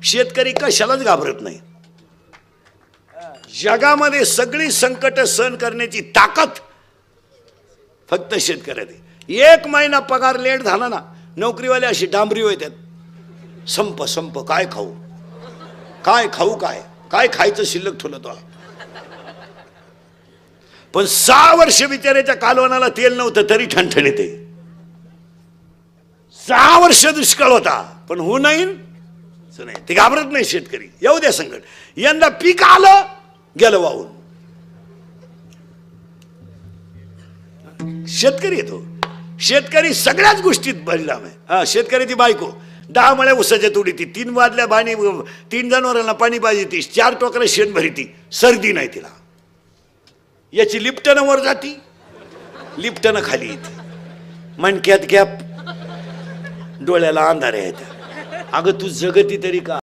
शेतकरी कशालाच घाबरत नाही. जगामध्ये सगळी संकट सहन करण्याची ताकद फक्त शेतकऱ्यात आहे. 1 महिना पगार लेट झाला ना, नोकरीवाले अशी डांबरी होत्यात, संप संप, काय खाऊ काय खाऊ, काय काय खायचं शिल्लक ठेवलं तो. पण 6 वर्ष बिचाऱ्याच्या कालवनाला तेल नव्हतं तरी ठणठणीत आहे. 6 वर्ष दुष्काळ होता पण होऊ नाही, ते घाबरत नाही शेतकरी. येऊ द्या संकट, यंदा पीक आलं गेलं वाहून. शेतकरी येतो, शेतकरी सगळ्याच गोष्टीत बदलाम आहे. शेतकऱ्याची बायको 10 मळ्या उसाच्या तोडी ती, 3 बादल्या पाणी, 3 जनावरांना पाणी पाहिजे ती, 4 टोकऱ्या शेण भरी ती, सर्दी नाही तिला. याची लिफ्टनं वर जाती, लिफ्टनं खाली येते, मणक्यात गॅप, डोळ्याला अंधार येतात. अगं तू जगती तरी का?